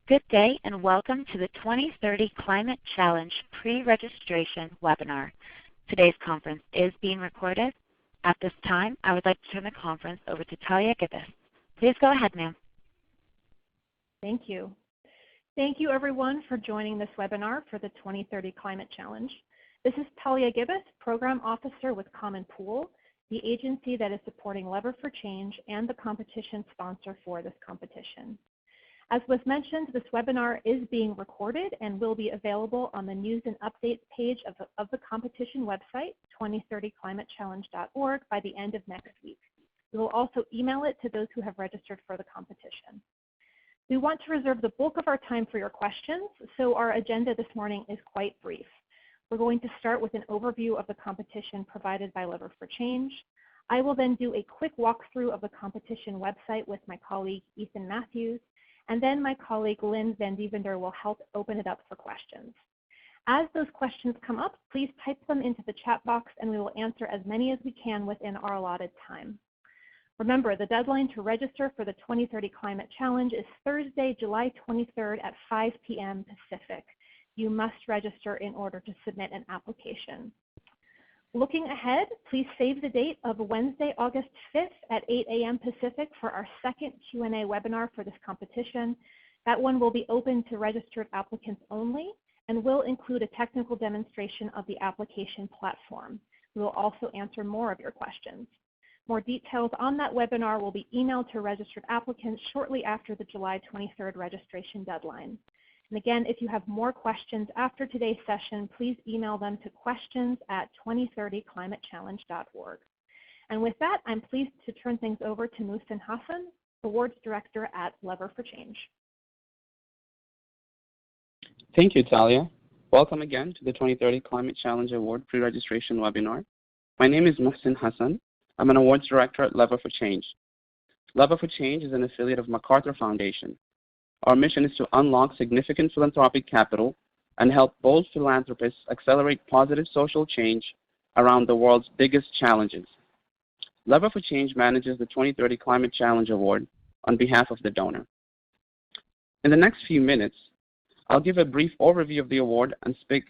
Good day and welcome to the 2030 Climate Challenge pre-registration webinar. Today's conference is being recorded. At this time, I would like to turn the conference over to Talia Gibbous. Please go ahead, ma'am. Thank you. Thank you everyone for joining this webinar for the 2030 Climate Challenge. This is Talia Gibbous, Program Officer with Common Pool, the agency that is supporting Lever for Change and the competition sponsor for this competition. As was mentioned, this webinar is being recorded and will be available on the News and Updates page of the competition website, 2030climatechallenge.org, by the end of next week. We will also email it to those who have registered for the competition. We want to reserve the bulk of our time for your questions, so our agenda this morning is quite brief. We're going to start with an overview of the competition provided by Lever for Change. I will then do a quick walkthrough of the competition website with my colleague Ethan Matthews, and then my colleague Lynn Van Dievender will help open it up for questions. As those questions come up, please type them into the chat box and we will answer as many as we can within our allotted time. Remember, the deadline to register for the 2030 Climate Challenge is Thursday, July 23rd at 5 p.m. Pacific. You must register in order to submit an application. Looking ahead, please save the date of Wednesday, August 5th at 8 a.m. Pacific for our second Q&A webinar for this competition. That one will be open to registered applicants only and will include a technical demonstration of the application platform. We will also answer more of your questions. More details on that webinar will be emailed to registered applicants shortly after the July 23rd registration deadline. And again, if you have more questions after today's session, please email them to questions@2030climatechallenge.org. And with that, I'm pleased to turn things over to Muhsin Hassan, Awards Director at Lever for Change. Thank you, Talia. Welcome again to the 2030 Climate Challenge Award pre-registration webinar. My name is Muhsin Hassan. I'm an Awards Director at Lever for Change. Lever for Change is an affiliate of MacArthur Foundation. Our mission is to unlock significant philanthropic capital and help bold philanthropists accelerate positive social change around the world's biggest challenges. Lever for Change manages the 2030 Climate Challenge Award on behalf of the donor. In the next few minutes, I'll give a brief overview of the award and speak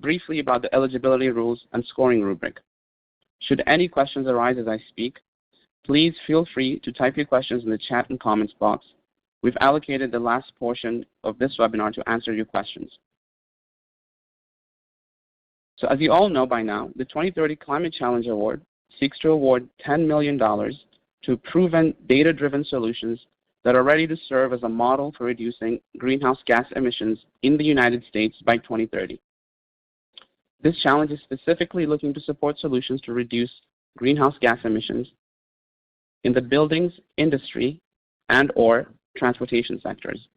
briefly about the eligibility rules and scoring rubric. Should any questions arise as I speak, please feel free to type your questions in the chat and comments box. We've allocated the last portion of this webinar to answer your questions. So as you all know by now, the 2030 Climate Challenge Award seeks to award $10 million to proven data-driven solutions that are ready to serve as a model for reducing greenhouse gas emissions in the United States by 2030. This challenge is specifically looking to support solutions to reduce greenhouse gas emissions in the buildings, industry, and/or transportation sectors.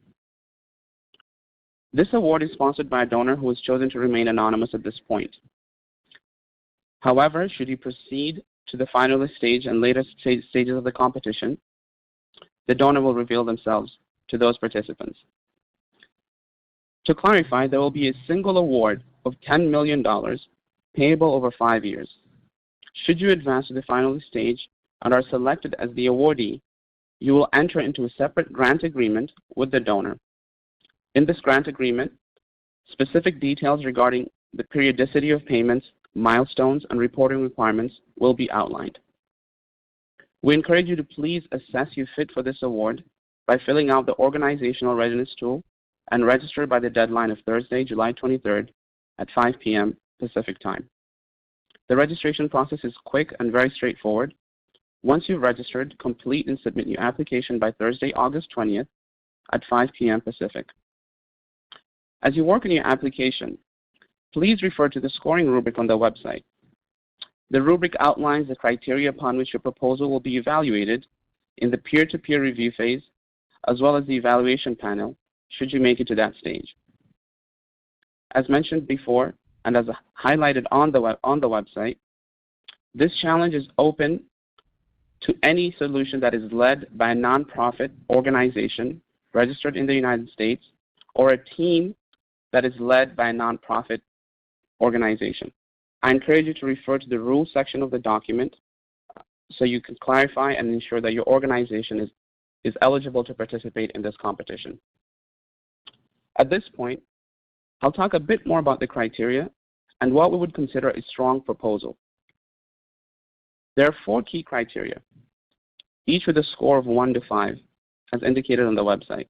This award is sponsored by a donor who has chosen to remain anonymous at this point. However, should you proceed to the finalist stage and later stages of the competition, the donor will reveal themselves to those participants. To clarify, there will be a single award of $10 million payable over 5 years. Should you advance to the finalist stage and are selected as the awardee, you will enter into a separate grant agreement with the donor. In this grant agreement, specific details regarding the periodicity of payments, milestones, and reporting requirements will be outlined. We encourage you to please assess your fit for this award by filling out the organizational readiness tool and register by the deadline of Thursday, July 23rd at 5 p.m. Pacific time. The registration process is quick and very straightforward. Once you've registered, complete and submit your application by Thursday, August 20th at 5 p.m. Pacific. As you work on your application, please refer to the scoring rubric on the website. The rubric outlines the criteria upon which your proposal will be evaluated in the peer-to-peer review phase, as well as the evaluation panel, should you make it to that stage. As mentioned before, and as highlighted on the website, this challenge is open to any solution that is led by a nonprofit organization registered in the United States or a team that is led by a nonprofit organization. I encourage you to refer to the rules section of the document so you can clarify and ensure that your organization is eligible to participate in this competition. At this point, I'll talk a bit more about the criteria and what we would consider a strong proposal. There are 4 key criteria, each with a score of 1 to 5, as indicated on the website.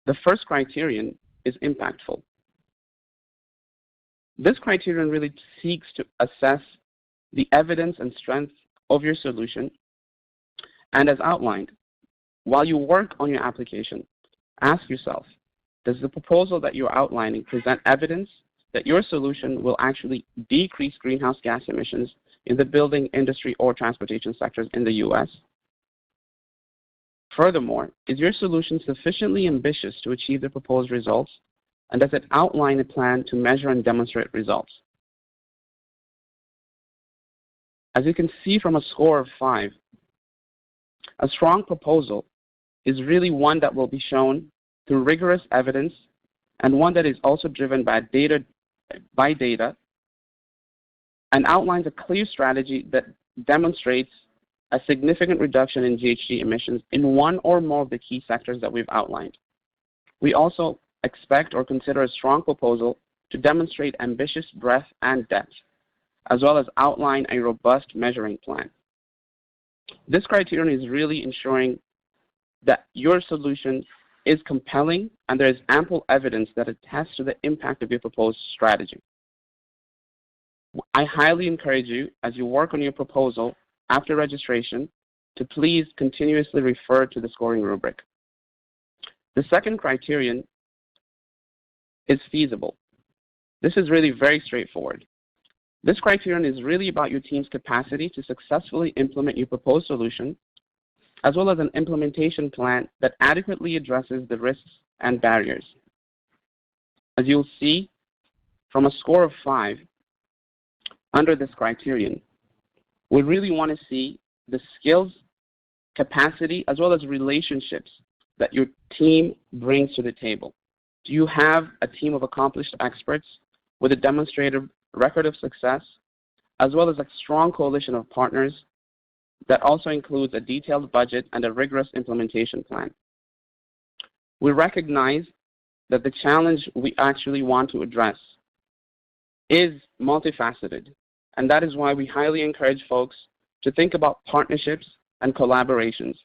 The first criterion is impactful. This criterion really seeks to assess the evidence and strength of your solution, and as outlined, while you work on your application, ask yourself, does the proposal that you're outlining present evidence that your solution will actually decrease greenhouse gas emissions in the building, industry, or transportation sectors in the U.S.? Furthermore, is your solution sufficiently ambitious to achieve the proposed results, and does it outline a plan to measure and demonstrate results? As you can see from a score of 5, a strong proposal is really one that will be shown through rigorous evidence and one that is also driven by data and outlines a clear strategy that demonstrates a significant reduction in GHG emissions in one or more of the key sectors that we've outlined. We also expect or consider a strong proposal to demonstrate ambitious breadth and depth, as well as outline a robust measuring plan. This criterion is really ensuring that your solution is compelling and there is ample evidence that attests to the impact of your proposed strategy. I highly encourage you, as you work on your proposal after registration, to please continuously refer to the scoring rubric. The second criterion is feasible. This is really very straightforward. This criterion is really about your team's capacity to successfully implement your proposed solution, as well as an implementation plan that adequately addresses the risks and barriers. As you'll see from a score of 5, under this criterion, we really want to see the skills, capacity, as well as relationships that your team brings to the table. Do you have a team of accomplished experts with a demonstrated record of success, as well as a strong coalition of partners that also includes a detailed budget and a rigorous implementation plan? We recognize that the challenge we actually want to address is multifaceted, and that is why we highly encourage folks to think about partnerships and collaborations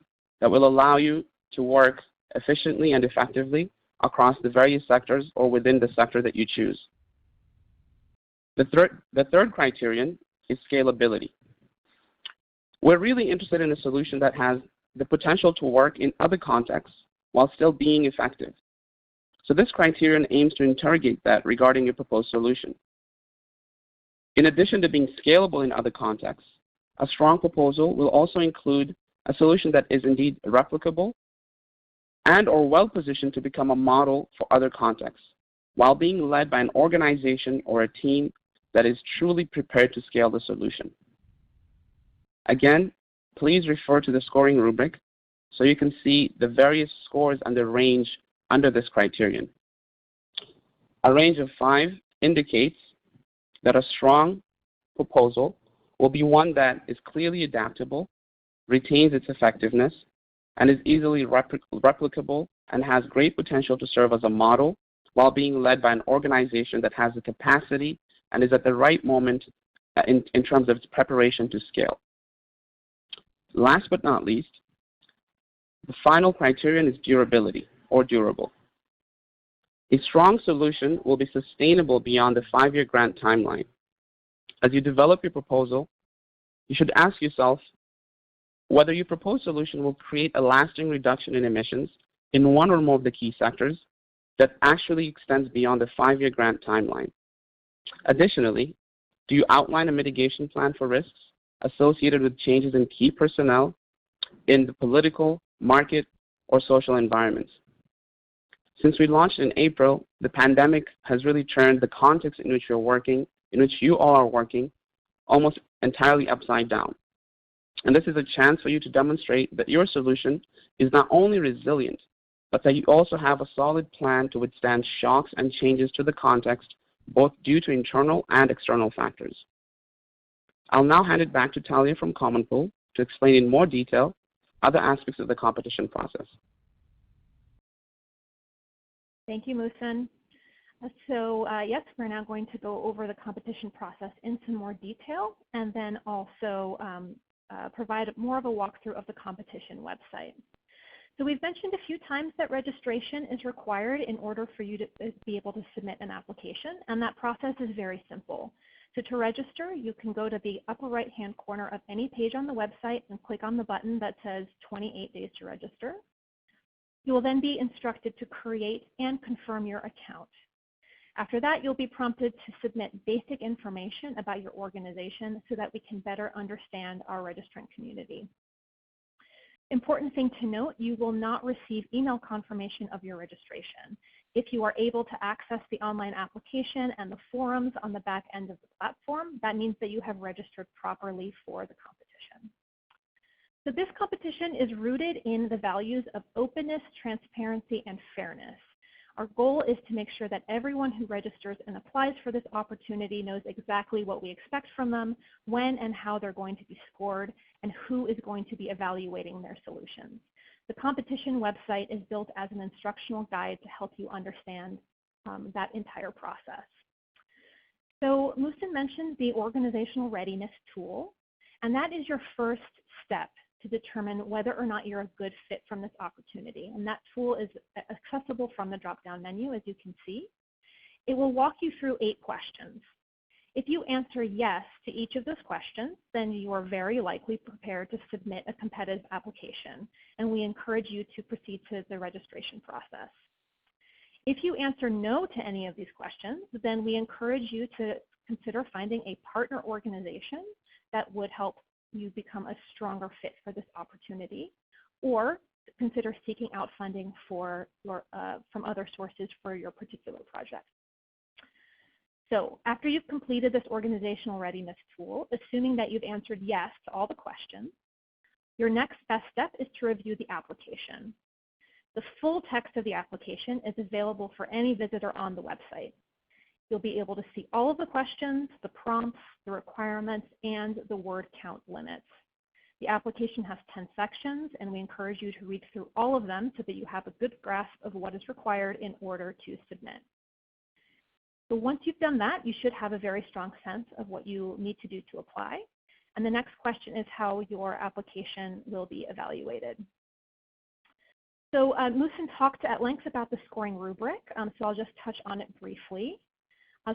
that will allow you to work efficiently and effectively across the various sectors or within the sector that you choose. The third criterion is scalability. We're really interested in a solution that has the potential to work in other contexts while still being effective. So this criterion aims to interrogate that regarding your proposed solution. In addition to being scalable in other contexts, a strong proposal will also include a solution that is indeed replicable and or well-positioned to become a model for other contexts, while being led by an organization or a team that is truly prepared to scale the solution. Again, please refer to the scoring rubric so you can see the various scores and the range under this criterion. A range of 5 indicates that a strong proposal will be one that is clearly adaptable, retains its effectiveness, and is easily replicable and has great potential to serve as a model while being led by an organization that has the capacity and is at the right moment in terms of its preparation to scale. Last but not least, the final criterion is durability or durable. A strong solution will be sustainable beyond the 5-year grant timeline. As you develop your proposal, you should ask yourself whether your proposed solution will create a lasting reduction in emissions in one or more of the key sectors that actually extends beyond the 5-year grant timeline. Additionally, do you outline a mitigation plan for risks associated with changes in key personnel in the political, market, or social environments? Since we launched in April, the pandemic has really turned the context in which you all are working, almost entirely upside down. And this is a chance for you to demonstrate that your solution is not only resilient, but that you also have a solid plan to withstand shocks and changes to the context, both due to internal and external factors. I'll now hand it back to Talia from Common Pool to explain in more detail other aspects of the competition process. Thank you, Musin. So yes, we're now going to go over the competition process in some more detail and then also provide more of a walkthrough of the competition website. So we've mentioned a few times that registration is required in order for you to be able to submit an application, and that process is very simple. So to register, you can go to the upper right-hand corner of any page on the website and click on the button that says 28 days to register. You will then be instructed to create and confirm your account. After that, you'll be prompted to submit basic information about your organization so that we can better understand our registrant community. Important thing to note, you will not receive email confirmation of your registration. If you are able to access the online application and the forums on the back end of the platform, that means that you have registered properly for the competition. So this competition is rooted in the values of openness, transparency, and fairness. Our goal is to make sure that everyone who registers and applies for this opportunity knows exactly what we expect from them, when and how they're going to be scored, and who is going to be evaluating their solutions. The competition website is built as an instructional guide to help you understand that entire process. So Musin mentioned the organizational readiness tool, and that is your first step to determine whether or not you're a good fit from this opportunity. And that tool is accessible from the drop-down menu, as you can see. It will walk you through 8 questions. If you answer yes to each of those questions, then you are very likely prepared to submit a competitive application, and we encourage you to proceed to the registration process. If you answer no to any of these questions, then we encourage you to consider finding a partner organization that would help you become a stronger fit for this opportunity, or consider seeking out funding for your, from other sources for your particular project. So after you've completed this organizational readiness tool, assuming that you've answered yes to all the questions, your next best step is to review the application. The full text of the application is available for any visitor on the website. You'll be able to see all of the questions, the prompts, the requirements, and the word count limits. The application has 10 sections, and we encourage you to read through all of them so that you have a good grasp of what is required in order to submit. So once you've done that, you should have a very strong sense of what you need to do to apply. And the next question is how your application will be evaluated. So Musin talked at length about the scoring rubric, so I'll just touch on it briefly.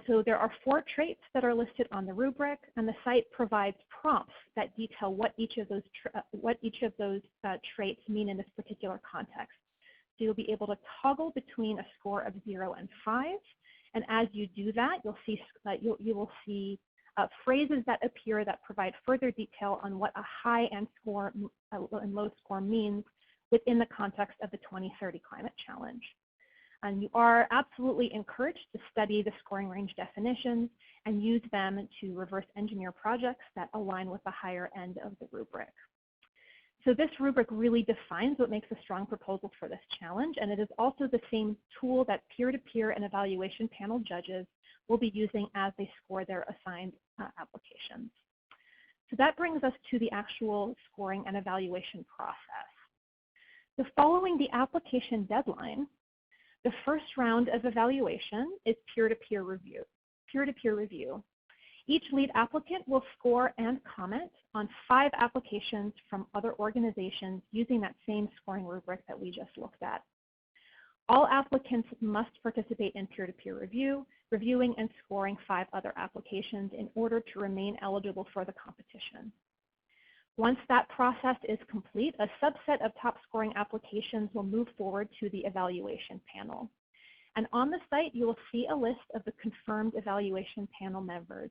So there are 4 traits that are listed on the rubric, and the site provides prompts that detail what each of those traits mean in this particular context. So you'll be able to toggle between a score of 0 and 5, and as you do that, you'll see you will see phrases that appear that provide further detail on what a high and low score means within the context of the 2030 Climate Challenge. And you are absolutely encouraged to study the scoring range definitions and use them to reverse engineer projects that align with the higher end of the rubric. So this rubric really defines what makes a strong proposal for this challenge, and it is also the same tool that peer-to-peer and evaluation panel judges will be using as they score their assigned applications. So that brings us to the actual scoring and evaluation process. So following the application deadline, the first round of evaluation is peer-to-peer review. Each lead applicant will score and comment on 5 applications from other organizations using that same scoring rubric that we just looked at. All applicants must participate in peer-to-peer review, reviewing and scoring 5 other applications in order to remain eligible for the competition. Once that process is complete, a subset of top scoring applications will move forward to the evaluation panel. And on the site, you will see a list of the confirmed evaluation panel members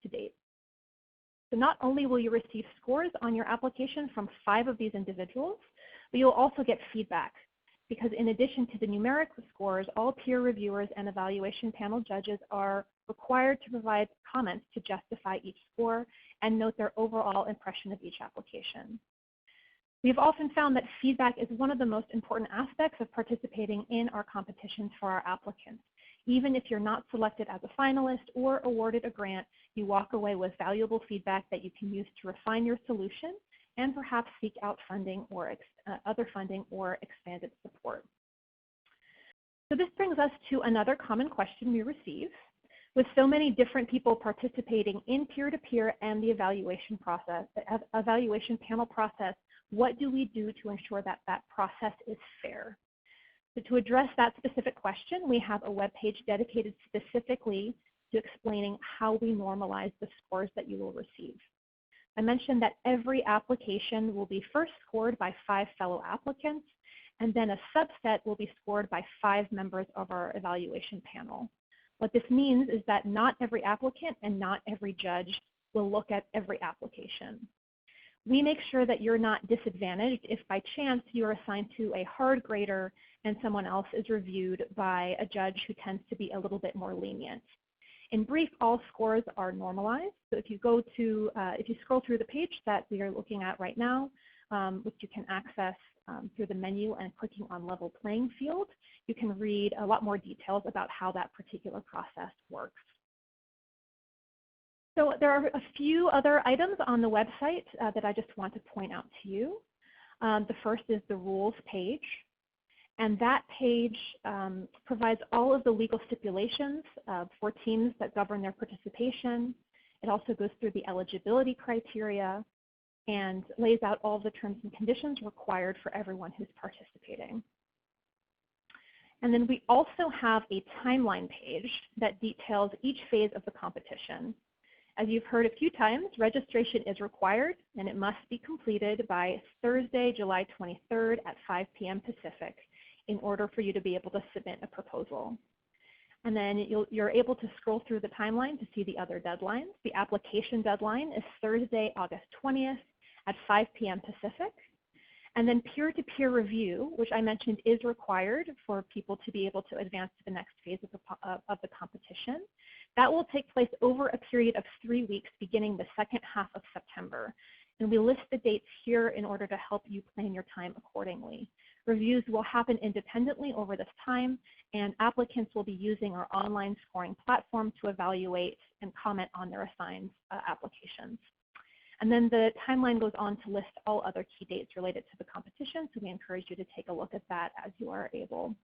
to date. So not only will you receive scores on your application from 5 of these individuals, but you'll also get feedback, because in addition to the numeric scores, all peer reviewers and evaluation panel judges are required to provide comments to justify each score and note their overall impression of each application. We've often found that feedback is one of the most important aspects of participating in our competitions for our applicants. Even if you're not selected as a finalist or awarded a grant, you walk away with valuable feedback that you can use to refine your solution and perhaps seek out funding or other funding or expanded support. So this brings us to another common question we receive. With so many different people participating in peer-to-peer and the evaluation panel process, what do we do to ensure that that process is fair? So to address that specific question, we have a web page dedicated specifically to explaining how we normalize the scores that you will receive. I mentioned that every application will be first scored by 5 fellow applicants, and then a subset will be scored by 5 members of our evaluation panel. What this means is that not every applicant and not every judge will look at every application. We make sure that you're not disadvantaged if by chance you are assigned to a hard grader and someone else is reviewed by a judge who tends to be a little bit more lenient. In brief, all scores are normalized. So if you scroll through the page that we are looking at right now, which you can access through the menu and clicking on level playing field, you can read a lot more details about how that particular process works. So there are a few other items on the website that I just want to point out to you. The first is the rules page. And that page provides all of the legal stipulations for teams that govern their participation. It also goes through the eligibility criteria and lays out all the terms and conditions required for everyone who's participating. And then we also have a timeline page that details each phase of the competition. As you've heard a few times, registration is required and it must be completed by Thursday, July 23rd at 5 p.m. Pacific in order for you to be able to submit a proposal. And then you're able to scroll through the timeline to see the other deadlines. The application deadline is Thursday, August 20th at 5 p.m. Pacific. And then peer-to-peer review, which I mentioned is required for people to be able to advance to the next phase of the competition. That will take place over a period of 3 weeks beginning the second half of September. And we list the dates here in order to help you plan your time accordingly. Reviews will happen independently over this time, and applicants will be using our online scoring platform to evaluate and comment on their assigned applications. And then the timeline goes on to list all other key dates related to the competition, so we encourage you to take a look at that as you are able.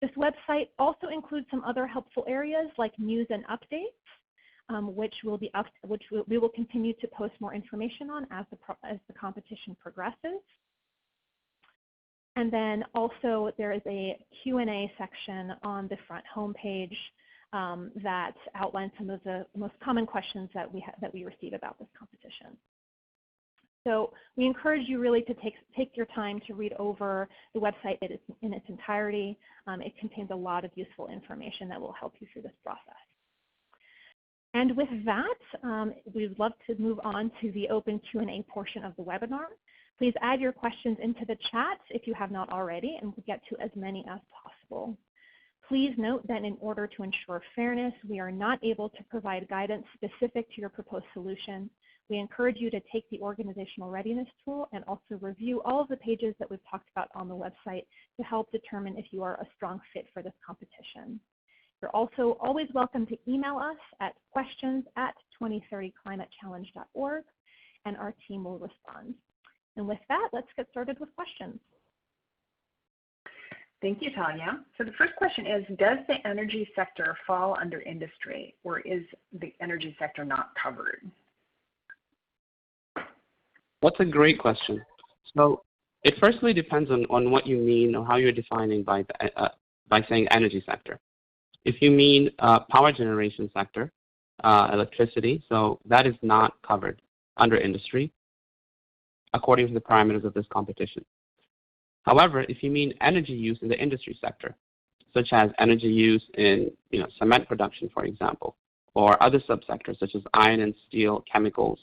This website also includes some other helpful areas like news and updates, which we will continue to post more information on as the competition progresses. And then also there is a Q&A section on the front homepage that outlines some of the most common questions that we receive about this competition. So we encourage you really to take your time to read over the website in its entirety. It contains a lot of useful information that will help you through this process. And with that, we'd love to move on to the open Q&A portion of the webinar. Please add your questions into the chat if you have not already, and we'll get to as many as possible. Please note that in order to ensure fairness, we are not able to provide guidance specific to your proposed solution. We encourage you to take the organizational readiness tool and also review all of the pages that we've talked about on the website to help determine if you are a strong fit for this competition. You're also always welcome to email us at questions@2030climatechallenge.org, and our team will respond. And with that, let's get started with questions. Thank you, Tanya. So the first question is, does the energy sector fall under industry, or is the energy sector not covered? That's a great question. So it firstly depends on what you mean or how you're defining by saying energy sector. If you mean power generation sector, electricity, so that is not covered under industry according to the parameters of this competition. However, if you mean energy use in the industry sector, such as energy use in cement production, for example, or other subsectors such as iron and steel, chemicals,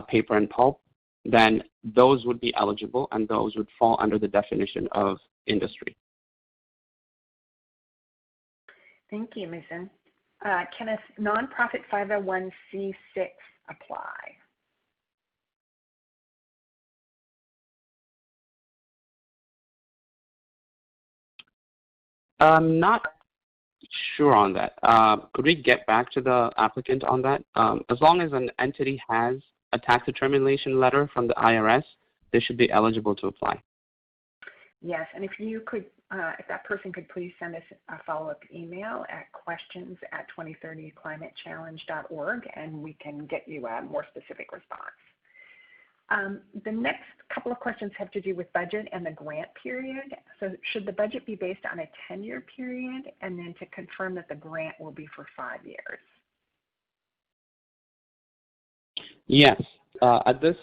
paper and pulp, then those would be eligible and those would fall under the definition of industry. Thank you, Mason. Can a nonprofit 501c6 apply? I'm not sure on that. Could we get back to the applicant on that? As long as an entity has a tax determination letter from the IRS, they should be eligible to apply. Yes, and if you could if that person could please send us a follow-up email at questions@2030climatechallenge.org, and we can get you a more specific response. The next couple of questions have to do with budget and the grant period. So should the budget be based on a 10-year period, and then to confirm that the grant will be for 5 years? Yes. At this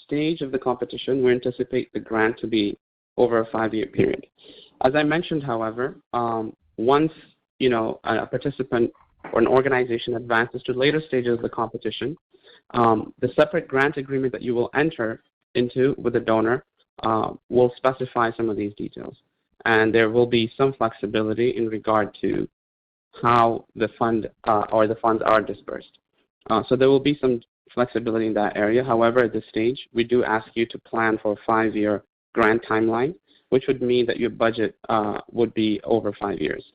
stage of the competition, we anticipate the grant to be over a 5-year period. As I mentioned, however, once a participant or an organization advances to later stages of the competition, the separate grant agreement that you will enter into with the donor will specify some of these details. And there will be some flexibility in regard to how the fund or the funds are dispersed. So there will be some flexibility in that area. However, at this stage, we do ask you to plan for a 5-year grant timeline, which would mean that your budget would be over 5 years.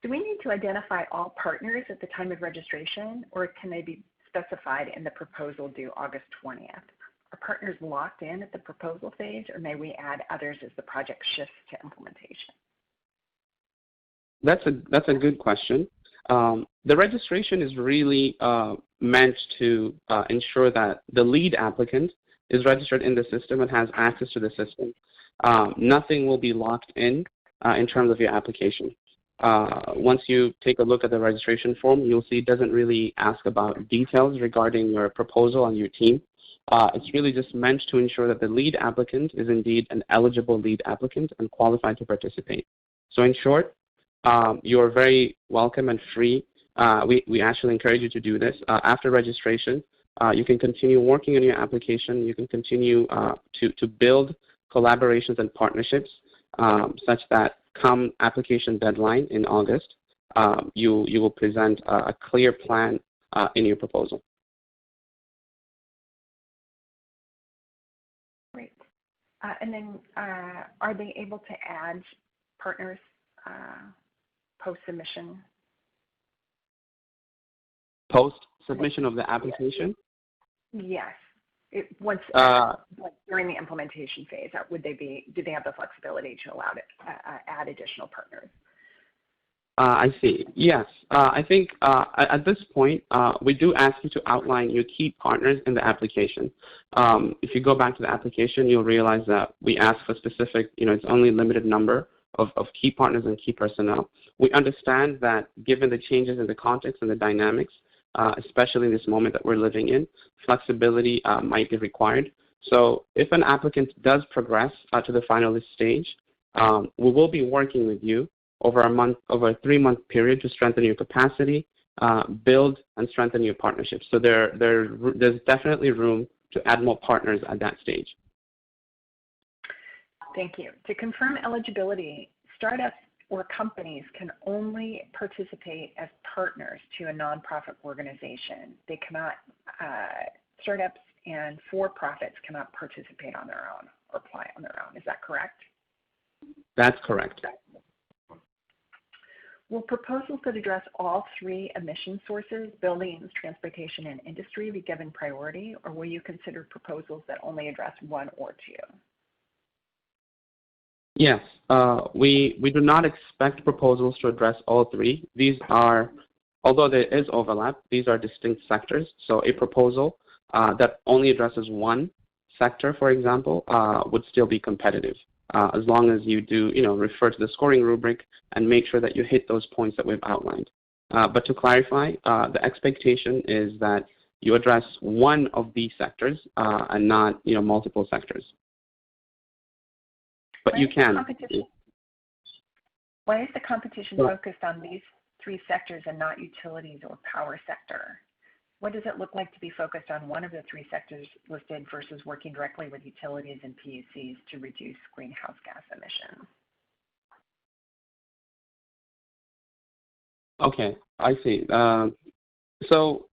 Do we need to identify all partners at the time of registration, or can they be specified in the proposal due August 20th? Are partners locked in at the proposal phase, or may we add others as the project shifts to implementation? That's a good question. The registration is really meant to ensure that the lead applicant is registered in the system and has access to the system. Nothing will be locked in terms of your application. Once you take a look at the registration form, you'll see it doesn't really ask about details regarding your proposal and your team. It's really just meant to ensure that the lead applicant is indeed an eligible lead applicant and qualified to participate. So in short, you're very welcome and free. We actually encourage you to do this. After registration, you can continue working on your application. You can continue to build collaborations and partnerships such that come application deadline in August, you will present a clear plan in your proposal. Great. And then are they able to add partners post-submission? Post-submission of the application? Yes. Once during the implementation phase, do they have the flexibility to allow to add additional partners? I see. Yes. I think at this point, we do ask you to outline your key partners in the application. If you go back to the application, you'll realize that we ask for specific, it's only a limited number of key partners and key personnel. We understand that given the changes in the context and the dynamics, especially in this moment that we're living in, flexibility might be required. So if an applicant does progress to the finalist stage, we will be working with you over a 3-month period to strengthen your capacity, build and strengthen your partnerships. So there's definitely room to add more partners at that stage. Thank you. To confirm eligibility, startups or companies can only participate as partners to a nonprofit organization. They cannot, startups and for-profits cannot participate on their own or apply on their own. Is that correct? That's correct. Will proposals that address all 3 emission sources, buildings, transportation, and industry, be given priority, or will you consider proposals that only address 1 or 2? Yes, we do not expect proposals to address all 3. These are, although there is overlap, these are distinct sectors. So a proposal that only addresses 1 sector, for example, would still be competitive, as long as you do, refer to the scoring rubric and make sure that you hit those points that we've outlined. But to clarify, the expectation is that you address 1 of these sectors and not, multiple sectors. But you can. Why is the competition focused on these 3 sectors and not utilities or power sector? What does it look like to be focused on one of the 3 sectors listed versus working directly with utilities and PUCs to reduce greenhouse gas emissions? Okay, I see. So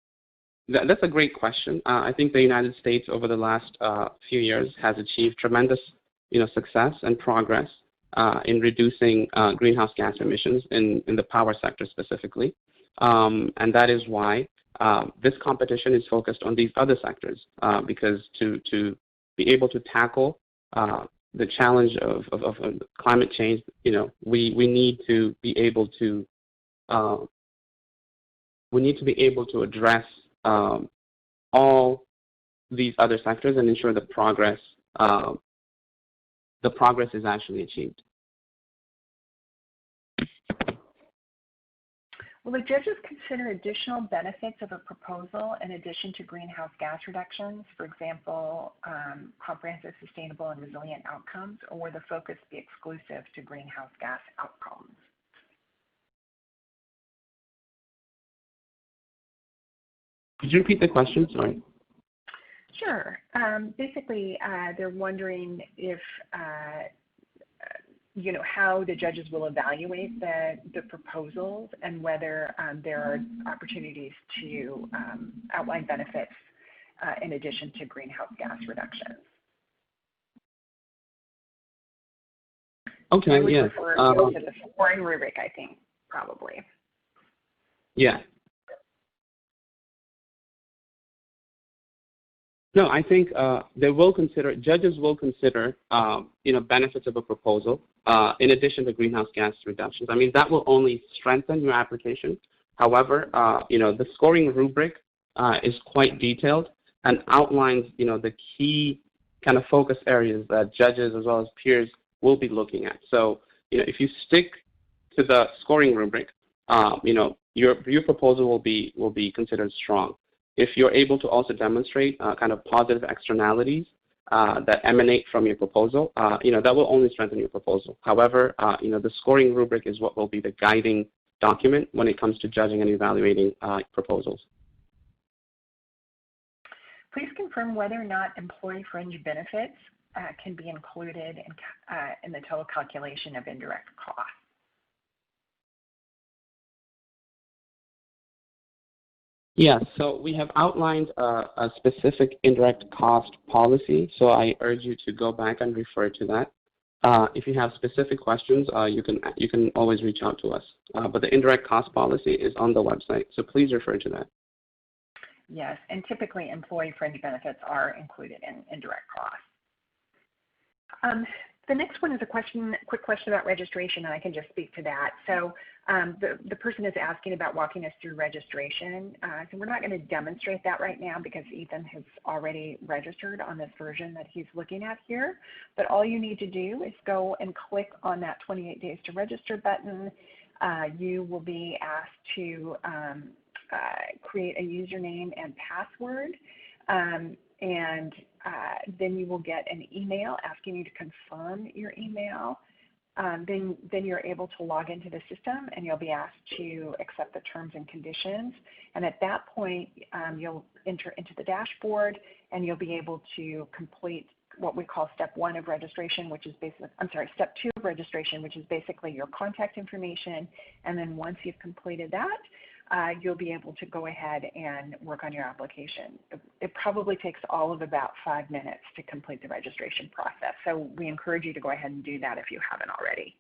that's a great question. I think the United States over the last few years has achieved tremendous success and progress in reducing greenhouse gas emissions in the power sector specifically. And that is why this competition is focused on these other sectors, because to be able to tackle the challenge of climate change, we need to be able to address all these other sectors and ensure the progress is actually achieved. Will the judges consider additional benefits of a proposal in addition to greenhouse gas reductions, for example, comprehensive, sustainable, and resilient outcomes, or will the focus be exclusive to greenhouse gas outcomes? Could you repeat the question? Sorry. Sure. Basically, they're wondering if how the judges will evaluate the proposals and whether there are opportunities to outline benefits in addition to greenhouse gas reductions. Okay, yeah. Refer to the scoring rubric, I think, probably. Yeah. No, I think judges will consider, benefits of a proposal in addition to greenhouse gas reductions. I mean, that will only strengthen your application. However, the scoring rubric is quite detailed and outlines, the key kind of focus areas that judges as well as peers will be looking at. So, if you stick to the scoring rubric, your proposal will be considered strong. If you're able to also demonstrate kind of positive externalities that emanate from your proposal, that will only strengthen your proposal. However, the scoring rubric is what will be the guiding document when it comes to judging and evaluating proposals. Please confirm whether or not employee fringe benefits can be included in the total calculation of indirect costs. Yes, so we have outlined a specific indirect cost policy, so I urge you to go back and refer to that. If you have specific questions, you can always reach out to us. But the indirect cost policy is on the website, so please refer to that. Yes, and typically employee fringe benefits are included in indirect costs. The next one is a quick question about registration, and I can just speak to that. So the person is asking about walking us through registration. So we're not going to demonstrate that right now because Ethan has already registered on this version that he's looking at here. But all you need to do is go and click on that 28 days to register button. You will be asked to create a username and password. And then you will get an email asking you to confirm your email. Then you're able to log into the system and you'll be asked to accept the terms and conditions. And at that point, you'll enter into the dashboard and you'll be able to complete what we call step 1 of registration, which is step 2 of registration, which is basically your contact information. And then once you've completed that, you'll be able to go ahead and work on your application. It probably takes all of about 5 minutes to complete the registration process. So we encourage you to go ahead and do that if you haven't already,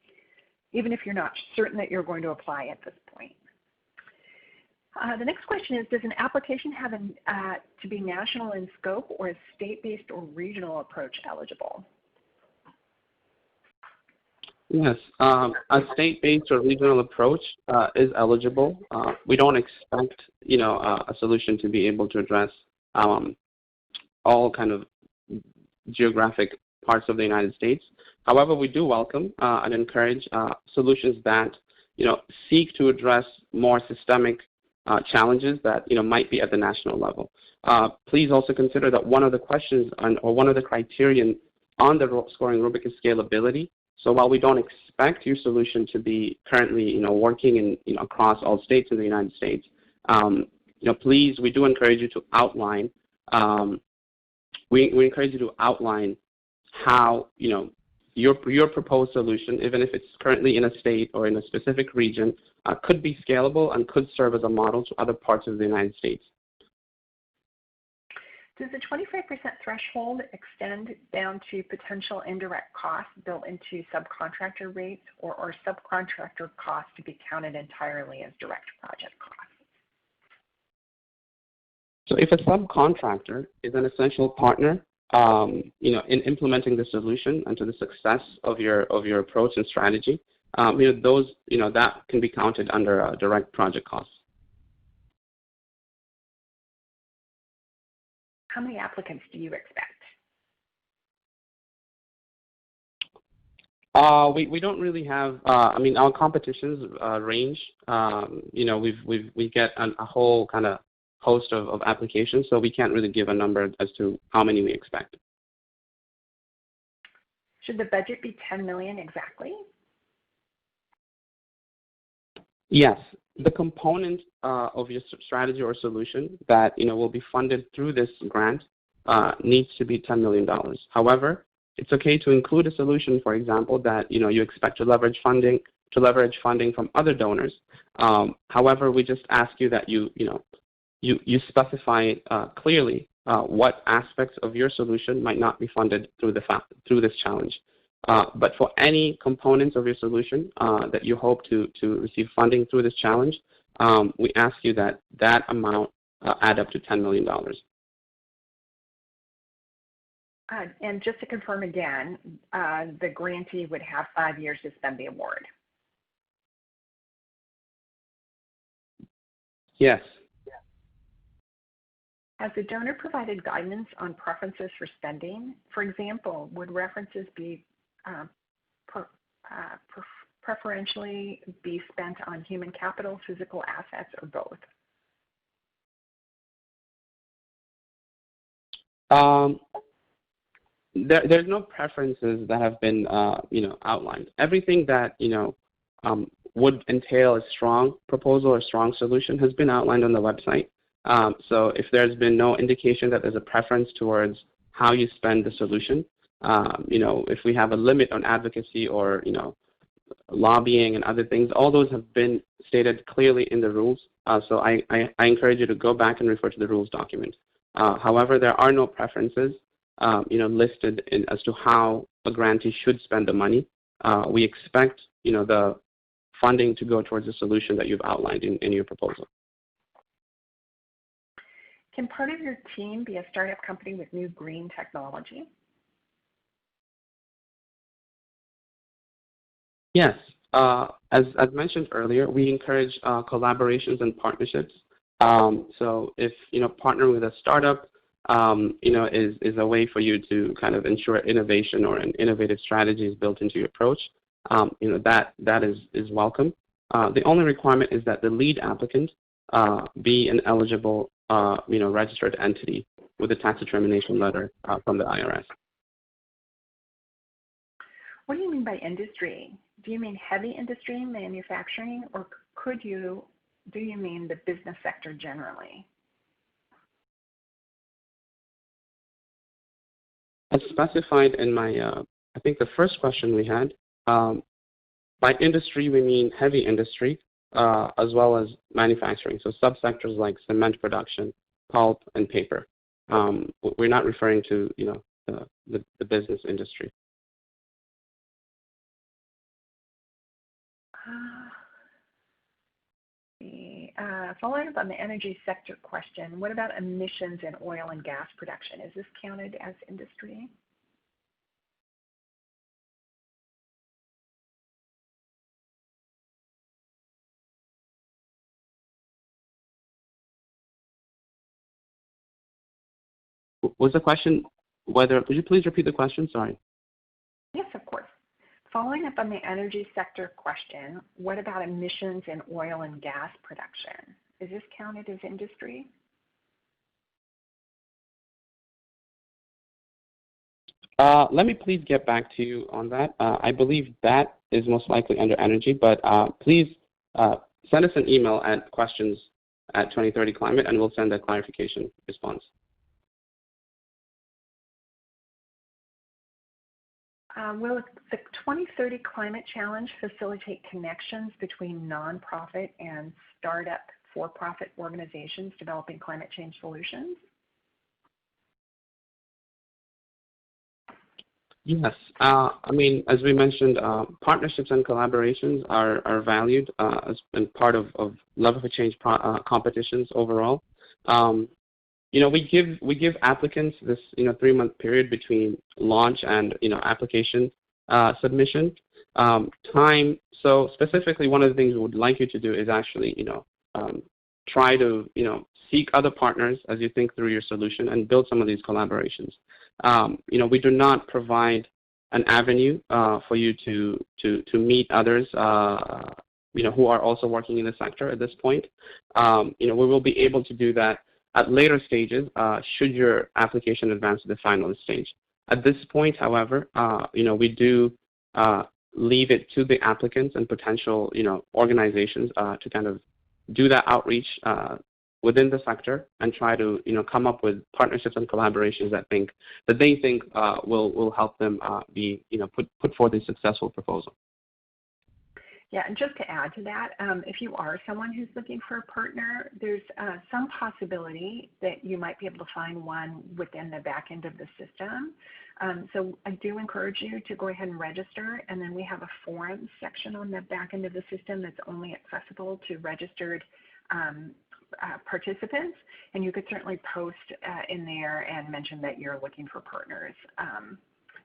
even if you're not certain that you're going to apply at this point. The next question is, does an application have to be national in scope, or is state-based or regional approach eligible? Yes, a state-based or regional approach is eligible. We don't expect, a solution to be able to address all kind of geographic parts of the United States. However, we do welcome and encourage solutions that, seek to address more systemic challenges that, might be at the national level. Please also consider that one of the questions or one of the criterion on the scoring rubric is scalability. So while we don't expect your solution to be currently, working in, across all states in the United States, please, we do encourage you to outline. We encourage you to outline how, your proposed solution, even if it's currently in a state or in a specific region, could be scalable and could serve as a model to other parts of the United States. Does the 25% threshold extend down to potential indirect costs built into subcontractor rates, or are subcontractor costs to be counted entirely as direct project costs? So if a subcontractor is an essential partner in implementing the solution and to the success of your approach and strategy, that can be counted under direct project costs. How many applicants do you expect? We don't really have. Our competitions range. We get a whole kind of host of applications, so we can't really give a number as to how many we expect. Should the budget be $10 million exactly? Yes, the component of your strategy or solution that will be funded through this grant needs to be $10 million. However, it's okay to include a solution, for example, that you expect to leverage funding from other donors. However, we just ask you that you specify clearly what aspects of your solution might not be funded through this challenge. But for any components of your solution that you hope to receive funding through this challenge, we ask you that amount add up to $10 million. And just to confirm again, the grantee would have 5 years to spend the award. Yes. Has the donor provided guidance on preferences for spending? For example, would references be preferentially be spent on human capital, physical assets, or both? There's no preferences that have been outlined. Everything that would entail a strong proposal or strong solution has been outlined on the website. So if there's been no indication that there's a preference towards how you spend the solution, if we have a limit on advocacy or lobbying and other things, all those have been stated clearly in the rules. So I encourage you to go back and refer to the rules document. However, there are no preferences listed as to how a grantee should spend the money. We expect the funding to go towards the solution that you've outlined in your proposal. Can part of your team be a startup company with new green technology? Yes. As mentioned earlier, we encourage collaborations and partnerships. So if partnering with a startup is a way for you to kind of ensure innovation or an innovative strategy is built into your approach, that is welcome. The only requirement is that the lead applicant be an eligible registered entity with a tax determination letter from the IRS. What do you mean by industry? Do you mean heavy industry, manufacturing, or do you mean the business sector generally? As specified in my, I think the first question we had, by industry we mean heavy industry as well as manufacturing. So subsectors like cement production, pulp, and paper. We're not referring to the business industry. Following up on the energy sector question, what about emissions in oil and gas production? Is this counted as industry? Was the question whether, could you please repeat the question? Sorry. Yes, of course. Following up on the energy sector question, what about emissions in oil and gas production? Is this counted as industry? Let me please get back to you on that. I believe that is most likely under energy, but please send us an email at questions@2030climate and we'll send a clarification response. Will the 2030 Climate Challenge facilitate connections between nonprofit and startup for-profit organizations developing climate change solutions? Yes. As we mentioned, partnerships and collaborations are valued as part of level for change competitions overall. we give applicants this 3-month period between launch and application submission time. So specifically, one of the things we would like you to do is actually try to seek other partners as you think through your solution and build some of these collaborations. We do not provide an avenue for you to meet others who are also working in the sector at this point. We will be able to do that at later stages should your application advance to the finalist stage. At this point, however, we do leave it to the applicants and potential organizations to kind of do that outreach within the sector and try to come up with partnerships and collaborations that they think will help them be put forth a successful proposal. Yeah, and just to add to that, if you are someone who's looking for a partner, there's some possibility that you might be able to find one within the back end of the system. So I do encourage you to go ahead and register, and then we have a forums section on the back end of the system that's only accessible to registered participants, and you could certainly post in there and mention that you're looking for partners.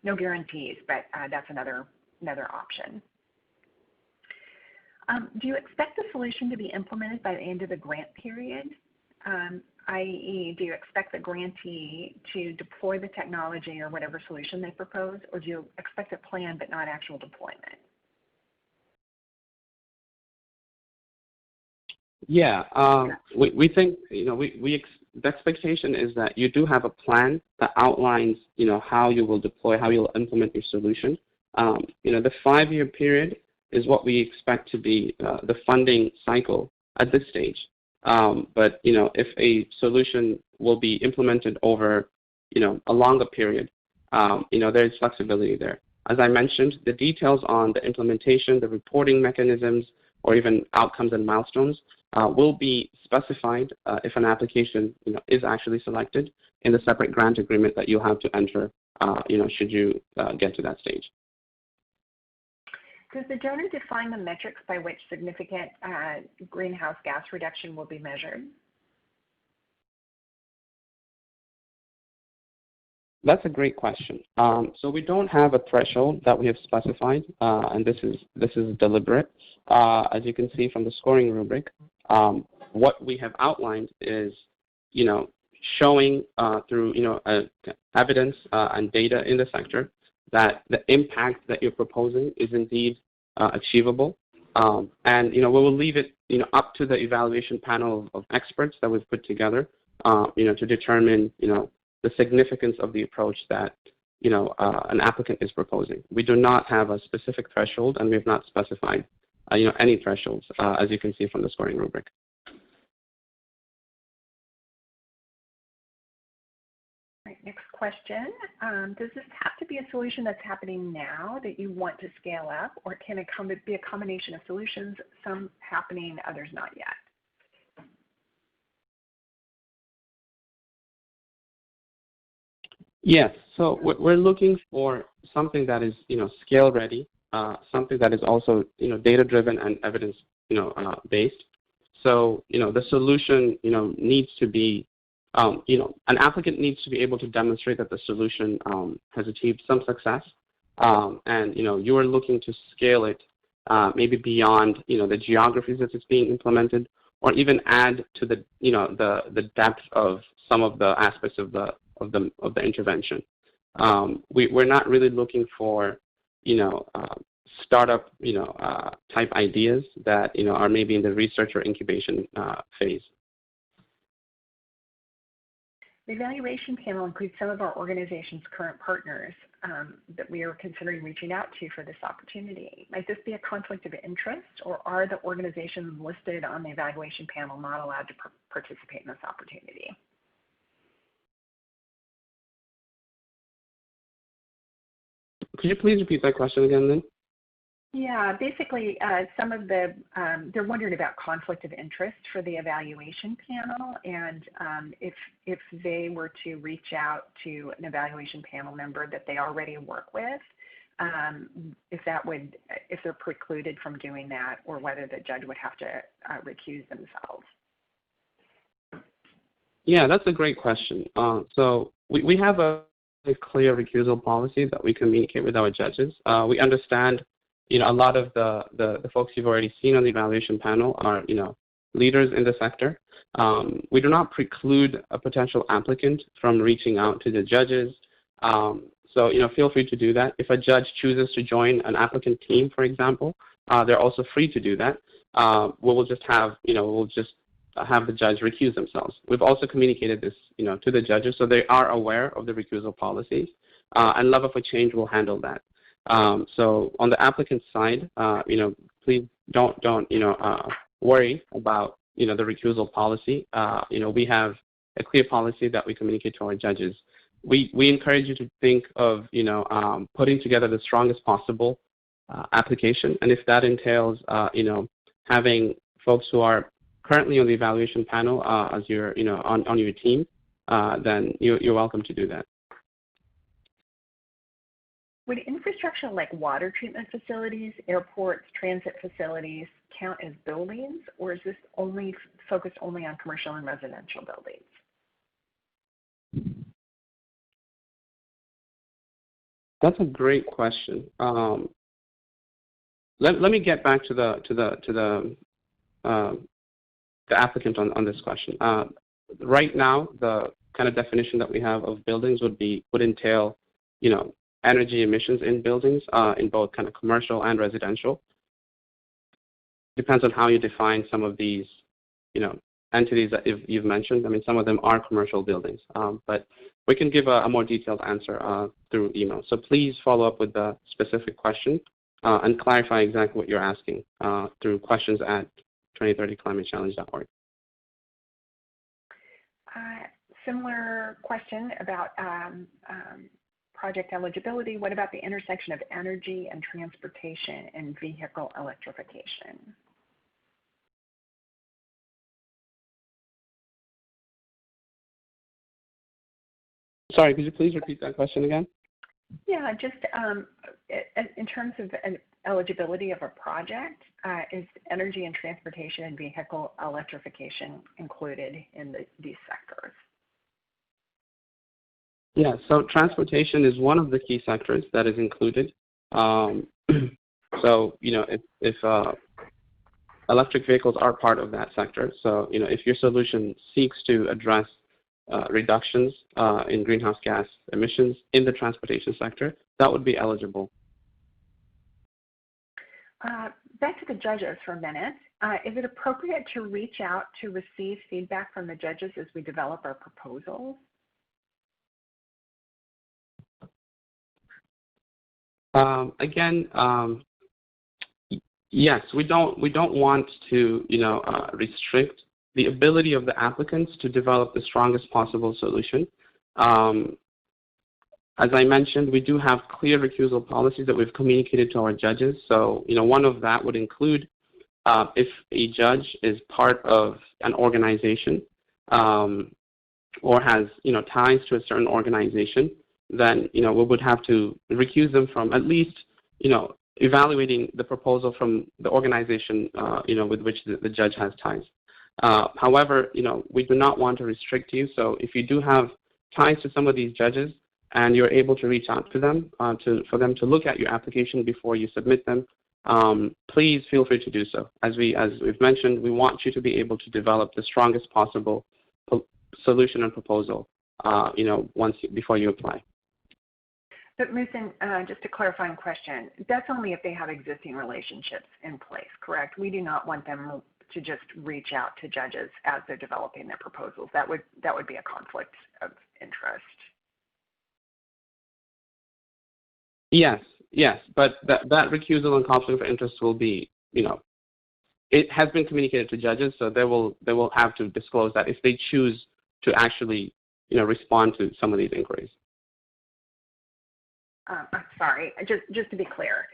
No guarantees, but that's another option. Do you expect the solution to be implemented by the end of the grant period? I.e., do you expect the grantee to deploy the technology or whatever solution they propose, or do you expect a plan but not actual deployment? Yeah, we think the expectation is that you do have a plan that outlines how you will deploy, how you'll implement your solution. The 5-year period is what we expect to be the funding cycle at this stage. But if a solution will be implemented over a longer period, there is flexibility there. As I mentioned, the details on the implementation, the reporting mechanisms, or even outcomes and milestones will be specified if an application is actually selected in the separate grant agreement that you'll have to enter should you get to that stage. Does the donor define the metrics by which significant greenhouse gas reduction will be measured? That's a great question. So we don't have a threshold that we have specified, and this is deliberate. As you can see from the scoring rubric, what we have outlined is, showing through evidence and data in the sector that the impact that you're proposing is indeed achievable, and we will leave it up to the evaluation panel of experts that we've put together, to determine the significance of the approach that an applicant is proposing. We do not have a specific threshold, and we have not specified any thresholds, as you can see from the scoring rubric. Right, next question. Does this have to be a solution that's happening now that you want to scale up, or can it be a combination of solutions, some happening, others not yet? Yes, so we're looking for something that is scale ready, something that is also data driven and evidence based. So the solution needs to be an applicant needs to be able to demonstrate that the solution has achieved some success, and you are looking to scale it maybe beyond the geographies that it's being implemented, or even add to the the depth of some of the aspects of the intervention. We're not really looking for startup type ideas that are maybe in the research or incubation phase. The evaluation panel includes some of our organization's current partners that we are considering reaching out to for this opportunity. Might this be a conflict of interest, or are the organizations listed on the evaluation panel not allowed to participate in this opportunity? Could you please repeat that question again, then? Yeah, basically, some of the they're wondering about conflict of interest for the evaluation panel, and if they were to reach out to an evaluation panel member that they already work with, if they're precluded from doing that, or whether the judge would have to recuse themselves. Yeah, that's a great question. So we have a clear recusal policy that we communicate with our judges. We understand, a lot of the folks you've already seen on the evaluation panel are, leaders in the sector. We do not preclude a potential applicant from reaching out to the judges. So, feel free to do that. If a judge chooses to join an applicant team, for example, they're also free to do that. We'll just have the judge recuse themselves. We've also communicated this, to the judges, so they are aware of the recusal policies, and Love for Change will handle that. So on the applicant side, please don't worry about, the recusal policy. We have a clear policy that we communicate to our judges. We encourage you to think of, putting together the strongest possible application, and if that entails, having folks who are currently on the evaluation panel as your, on your team, then you're welcome to do that. Would infrastructure like water treatment facilities, airports, transit facilities count as buildings, or is this focused only on commercial and residential buildings? That's a great question. Let me get back to the applicant on this question. Right now, the kind of definition that we have of buildings would entail, energy emissions in buildings in both kind of commercial and residential. Depends on how you define some of these, entities that you've mentioned. I mean, some of them are commercial buildings, but we can give a more detailed answer through email. So please follow up with the specific question and clarify exactly what you're asking through questions at 2030climatechallenge.org. Similar question about project eligibility. What about the intersection of energy and transportation and vehicle electrification? Sorry, could you please repeat that question again? Yeah, just in terms of eligibility of a project, is energy and transportation and vehicle electrification included in these sectors? Yeah, so transportation is one of the key sectors that is included. So, if electric vehicles are part of that sector, so, if your solution seeks to address reductions in greenhouse gas emissions in the transportation sector, that would be eligible. Back to the judges for a minute. Is it appropriate to reach out to receive feedback from the judges as we develop our proposals? Again, yes, we don't want to, restrict the ability of the applicants to develop the strongest possible solution. As I mentioned, we do have clear recusal policies that we've communicated to our judges. So, one of that would include if a judge is part of an organization or has, ties to a certain organization, then, we would have to recuse them from at least, evaluating the proposal from the organization, with which the judge has ties. However, we do not want to restrict you. So if you do have ties to some of these judges and you're able to reach out to them for them to look at your application before you submit them, please feel free to do so. As we've mentioned, we want you to be able to develop the strongest possible solution and proposal, before you apply. But Muhsin, just a clarifying question, that's only if they have existing relationships in place, correct? We do not want them to just reach out to judges as they're developing their proposals. That would be a conflict of interest. Yes, but that recusal and conflict of interest will be, it has been communicated to judges, so they will have to disclose that if they choose to actually, respond to some of these inquiries. I'm sorry, just to be clear.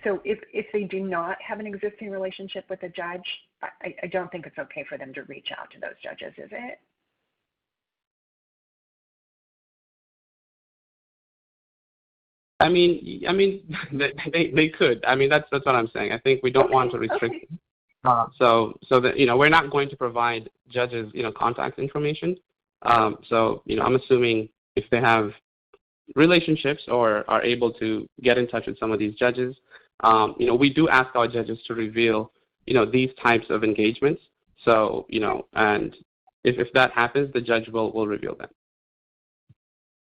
So if they do not have an existing relationship with a judge, I don't think it's okay for them to reach out to those judges, is it? I mean, they could. I mean, that's what I'm saying. I think we don't want to restrict. Okay. So that we're not going to provide judges contact information. So I'm assuming if they have relationships or are able to get in touch with some of these judges, we do ask our judges to reveal these types of engagements. So and if that happens, the judge will reveal them.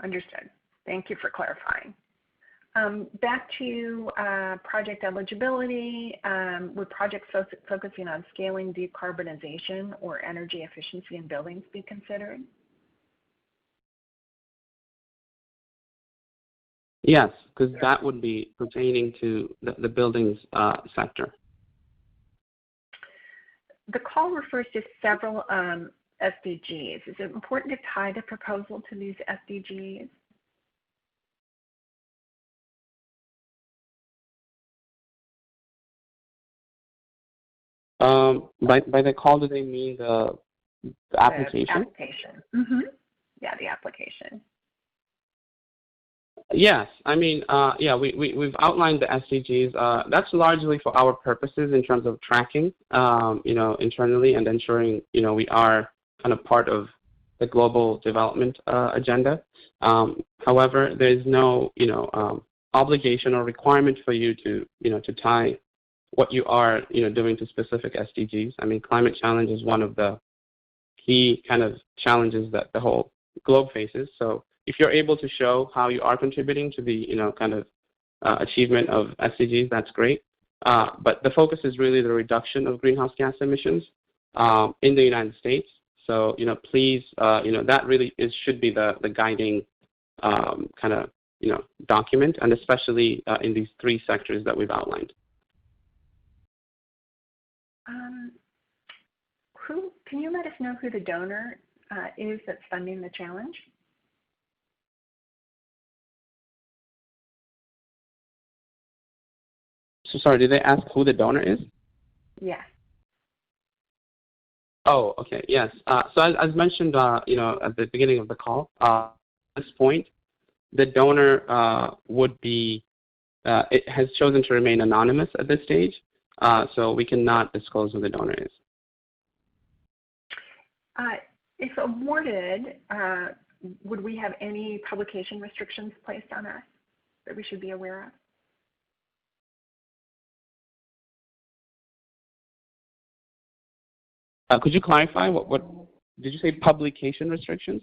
Understood. Thank you for clarifying. Back to project eligibility, would projects focusing on scaling decarbonization or energy efficiency in buildings be considered? Yes, because that would be pertaining to the buildings sector. The call refers to several SDGs. Is it important to tie the proposal to these SDGs? By the call, do they mean the application? The application. Mm-hmm. Yeah, the application. Yes, I mean, we've outlined the SDGs. That's largely for our purposes in terms of tracking, internally and ensuring, we are kind of part of the global development agenda. However, there's no, obligation or requirement for you to, to tie what you are, doing to specific SDGs. I mean, climate challenge is one of the key kind of challenges that the whole globe faces. So if you're able to show how you are contributing to the, kind of achievement of SDGs, that's great. But the focus is really the reduction of greenhouse gas emissions in the United States. So, please, that really should be the guiding kind of, document, and especially in these three sectors that we've outlined. Can you let us know who the donor is that's funding the challenge? So sorry, did they ask who the donor is? Yes. Oh, okay, yes. So as mentioned, at the beginning of the call, at this point, the donor would be, it has chosen to remain anonymous at this stage, so we cannot disclose who the donor is. If awarded, would we have any publication restrictions placed on us that we should be aware of? Could you clarify what did you say? Publication restrictions?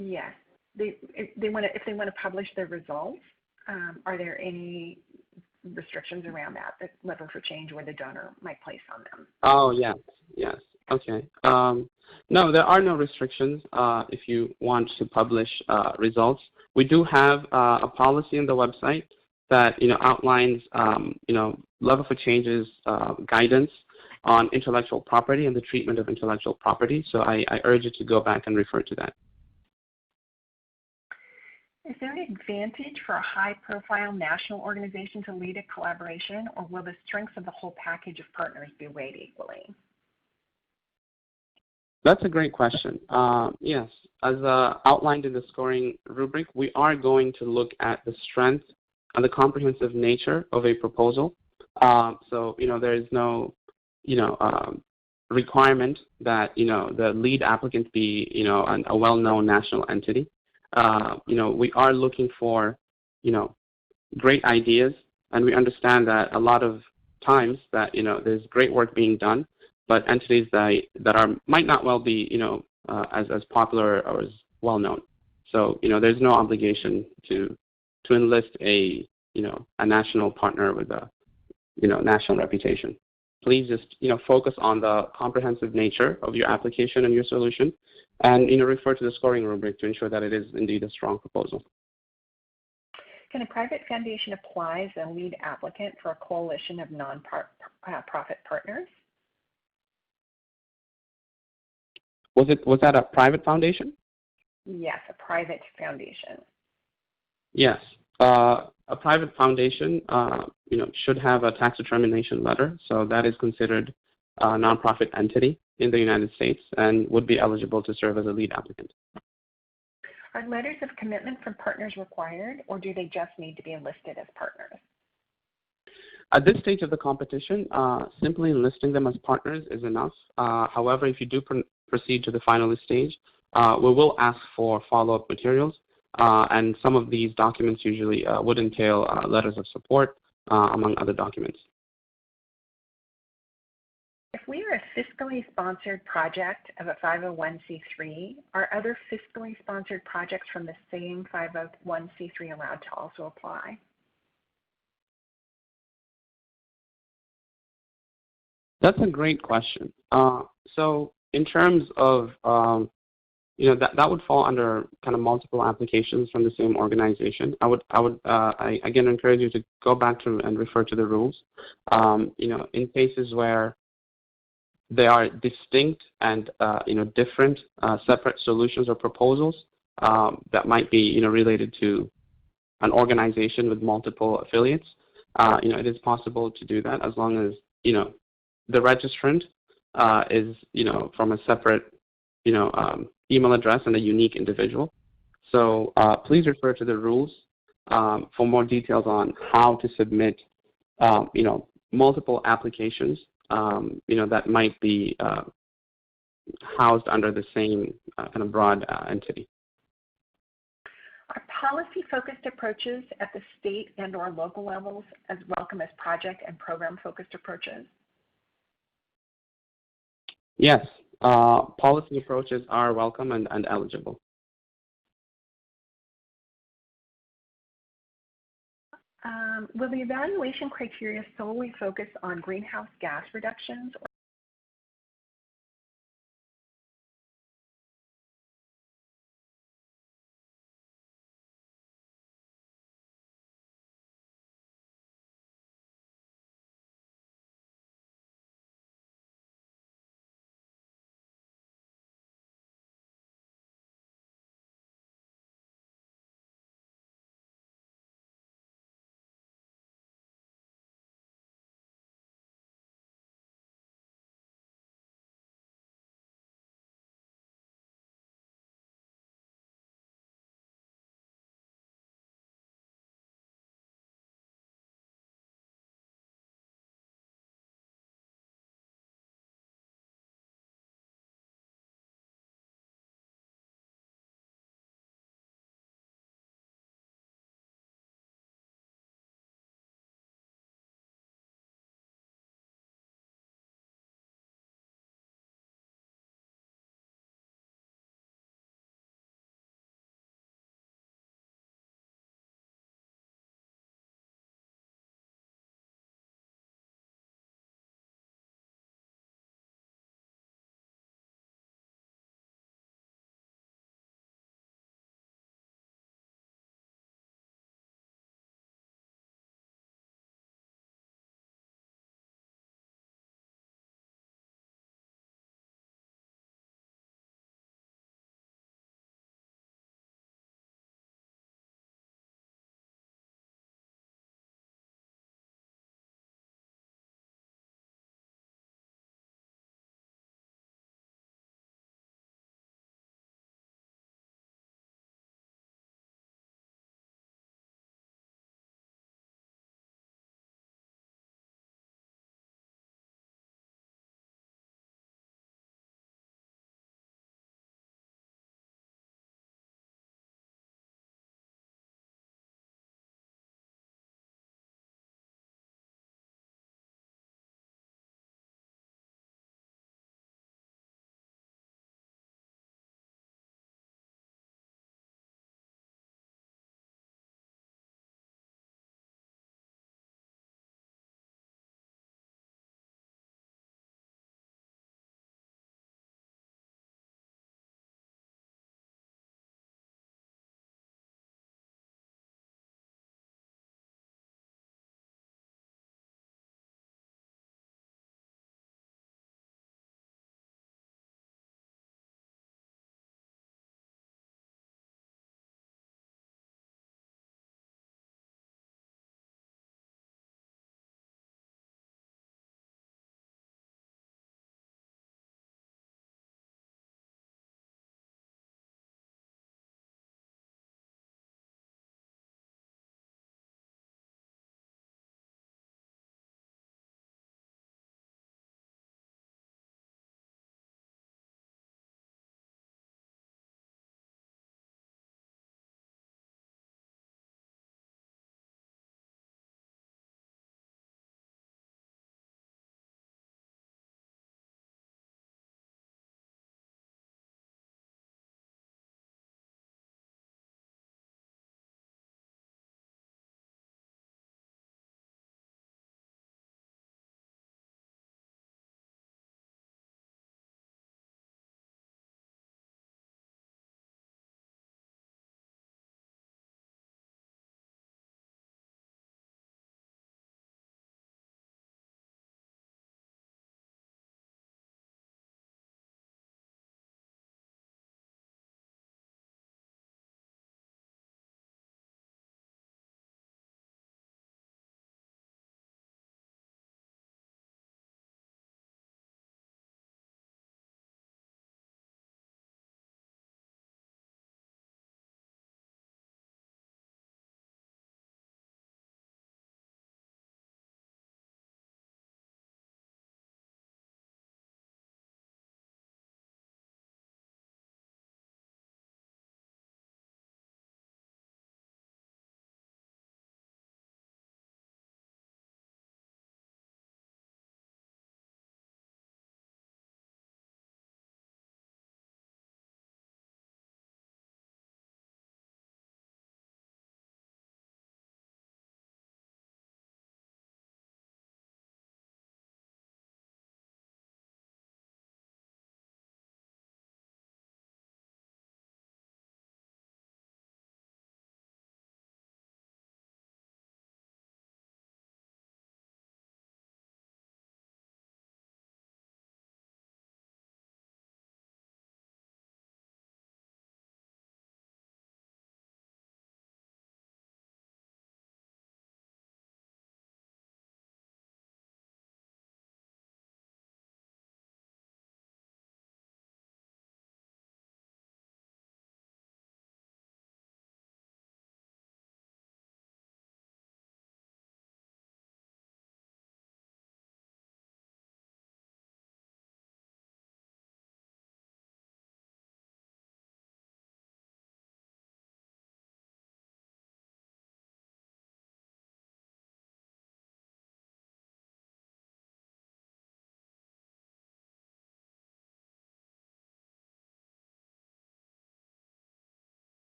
Yes. If they want to publish their results, are there any restrictions around that lever for change where the donor might place on them? Oh, yes. Okay. No, there are no restrictions if you want to publish results. We do have a policy on the website that outlines level for changes guidance on intellectual property and the treatment of intellectual property. So I urge you to go back and refer to that. Is there an advantage for a high-profile national organization to lead a collaboration, or will the strengths of the whole package of partners be weighed equally? That's a great question. Yes, as outlined in the scoring rubric, we are going to look at the strength and the comprehensive nature of a proposal. So there is no requirement that the lead applicant be a well-known national entity. We are looking for great ideas, and we understand that a lot of times that there's great work being done, but entities that might not well be as popular or as well known. So there's no obligation to enlist a national partner with a national reputation. Please just focus on the comprehensive nature of your application and your solution, and refer to the scoring rubric to ensure that it is indeed a strong proposal. Can a private foundation apply as a lead applicant for a coalition of non-profit partners? Was that a private foundation? Yes, a private foundation. Yes, a private foundation, should have a tax determination letter, so that is considered a nonprofit entity in the United States and would be eligible to serve as a lead applicant. Are letters of commitment from partners required, or do they just need to be enlisted as partners? At this stage of the competition, simply enlisting them as partners is enough. However, if you do proceed to the finalist stage, we will ask for follow-up materials, and some of these documents usually would entail letters of support, among other documents. If we are a fiscally sponsored project of a 501c3, are other fiscally sponsored projects from the same 501c3 allowed to also apply? That's a great question. So in terms of, that would fall under kind of multiple applications from the same organization. I again encourage you to go back to and refer to the rules. In cases where they are distinct and different, separate solutions or proposals that might be related to an organization with multiple affiliates. It is possible to do that as long as the registrant is from a separate email address and a unique individual. So please refer to the rules for more details on how to submit multiple applications that might be housed under the same kind of broad entity. Are policy-focused approaches at the state and or local levels as welcome as project and program-focused approaches? Yes, policy approaches are welcome and eligible. Will the evaluation criteria solely focus on greenhouse gas reductions,